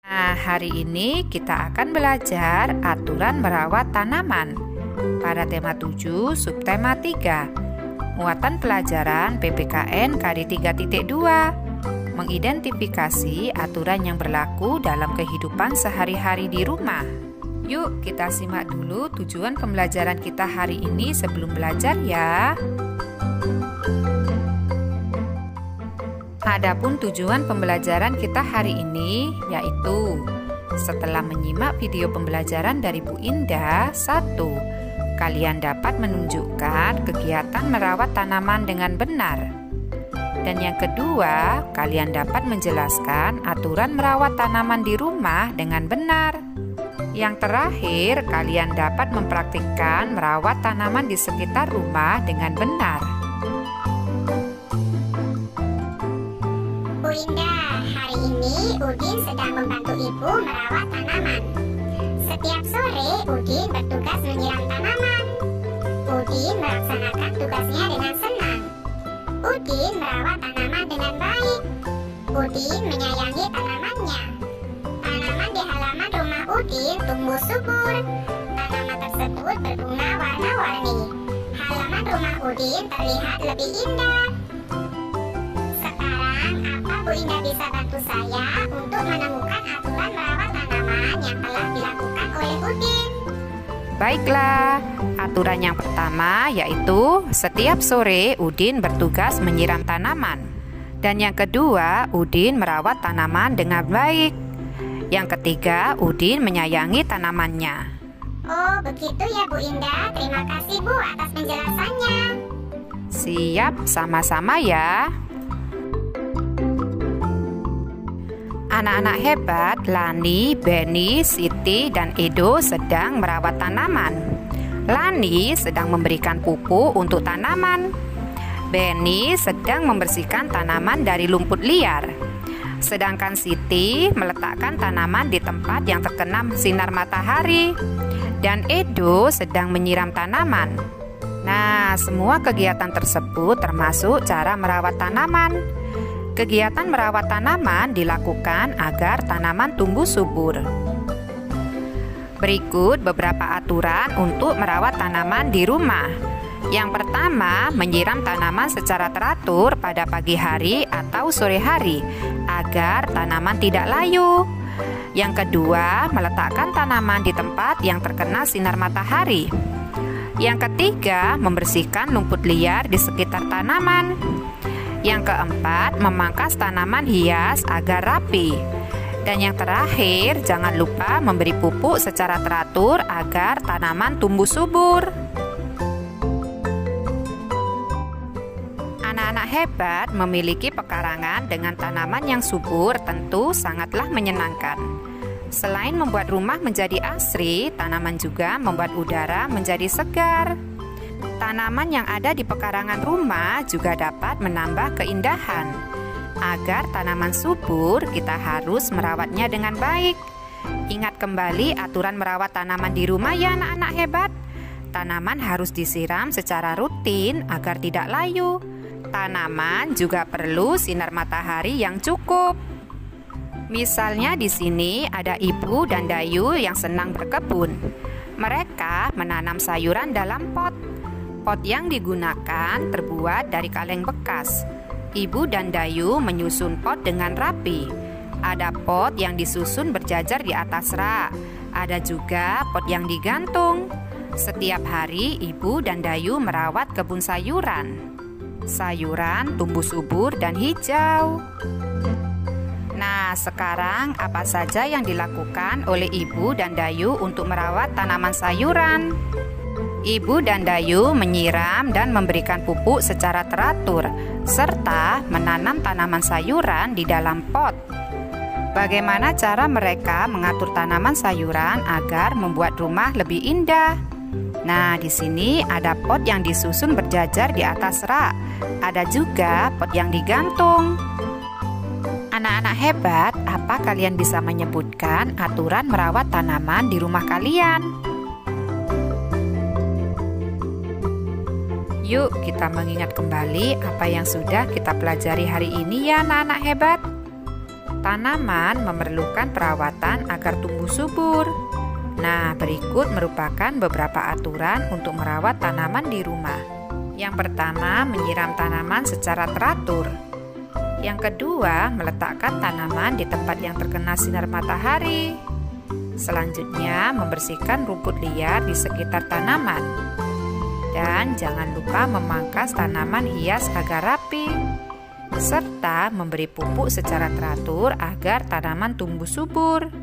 Nah, hari ini kita akan belajar aturan merawat tanaman pada tema 7, subtema 3. Muatan pelajaran PPKN KD 3.2. Mengidentifikasi aturan yang berlaku dalam kehidupan sehari-hari di rumah. Yuk, kita simak dulu tujuan pembelajaran kita hari ini sebelum belajar ya. Adapun tujuan pembelajaran kita hari ini yaitu setelah menyimak video pembelajaran dari Bu Indah, 1. Kalian dapat menunjukkan kegiatan merawat tanaman dengan benar. Dan yang kedua, kalian dapat menjelaskan aturan merawat tanaman di rumah dengan benar. Yang terakhir, kalian dapat mempraktikkan merawat tanaman di sekitar rumah dengan benar. Bu Indah, hari ini Udin sedang membantu ibu merawat tanaman. Setiap sore, Udin bertugas menyiram tanaman. Udin melaksanakan tugasnya dengan senang. Udin merawat tanaman dengan baik. Udin menyayangi tanamannya. Tanaman di halaman rumah Udin tumbuh subur. Tanaman tersebut berbunga warna-warni. Halaman rumah Udin terlihat lebih indah. Bu Indah bisa bantu saya untuk menemukan aturan merawat tanaman yang telah dilakukan oleh Udin. Baiklah, aturan yang pertama yaitu setiap sore Udin bertugas menyiram tanaman. Dan yang kedua, Udin merawat tanaman dengan baik. Yang ketiga, Udin menyayangi tanamannya. Oh, begitu ya Bu Indah. Terima kasih Bu atas penjelasannya. Siap, sama-sama ya. Anak-anak hebat, Lani, Benny, Siti, dan Edo sedang merawat tanaman. Lani sedang memberikan pupuk untuk tanaman. Benny sedang membersihkan tanaman dari lumpur liar. Sedangkan Siti meletakkan tanaman di tempat yang terkena sinar matahari. Dan Edo sedang menyiram tanaman. Nah, semua kegiatan tersebut termasuk cara merawat tanaman. Kegiatan merawat tanaman dilakukan agar tanaman tumbuh subur. Berikut beberapa aturan untuk merawat tanaman di rumah. Yang pertama, menyiram tanaman secara teratur pada pagi hari atau sore hari agar tanaman tidak layu. Yang kedua, meletakkan tanaman di tempat yang terkena sinar matahari. Yang ketiga, membersihkan lumpur liar di sekitar tanaman. Yang keempat, memangkas tanaman hias agar rapi. Dan yang terakhir, jangan lupa memberi pupuk secara teratur agar tanaman tumbuh subur. Anak-anak hebat memiliki pekarangan dengan tanaman yang subur tentu sangatlah menyenangkan. Selain membuat rumah menjadi asri, tanaman juga membuat udara menjadi segar. Tanaman yang ada di pekarangan rumah juga dapat menambah keindahan. Agar tanaman subur, kita harus merawatnya dengan baik. Ingat kembali aturan merawat tanaman di rumah ya anak-anak hebat. Tanaman harus disiram secara rutin agar tidak layu. Tanaman juga perlu sinar matahari yang cukup. Misalnya di sini ada Ibu dan Dayu yang senang berkebun. Mereka menanam sayuran dalam pot. Pot yang digunakan terbuat dari kaleng bekas. Ibu dan Dayu menyusun pot dengan rapi. Ada pot yang disusun berjajar di atas rak. Ada juga pot yang digantung. Setiap hari Ibu dan Dayu merawat kebun sayuran. Sayuran tumbuh subur dan hijau. Nah, sekarang apa saja yang dilakukan oleh Ibu dan Dayu untuk merawat tanaman sayuran? Ibu dan Dayu menyiram dan memberikan pupuk secara teratur, serta menanam tanaman sayuran di dalam pot. Bagaimana cara mereka mengatur tanaman sayuran agar membuat rumah lebih indah? Nah, di sini ada pot yang disusun berjajar di atas rak. Ada juga pot yang digantung. Anak-anak hebat, apa kalian bisa menyebutkan aturan merawat tanaman di rumah kalian? Yuk kita mengingat kembali apa yang sudah kita pelajari hari ini ya anak-anak hebat. Tanaman memerlukan perawatan agar tumbuh subur. Nah, berikut merupakan beberapa aturan untuk merawat tanaman di rumah. Yang pertama, menyiram tanaman secara teratur. Yang kedua, meletakkan tanaman di tempat yang terkena sinar matahari. Selanjutnya, membersihkan rumput liar di sekitar tanaman. Dan jangan lupa memangkas tanaman hias agar rapi, serta memberi pupuk secara teratur agar tanaman tumbuh subur.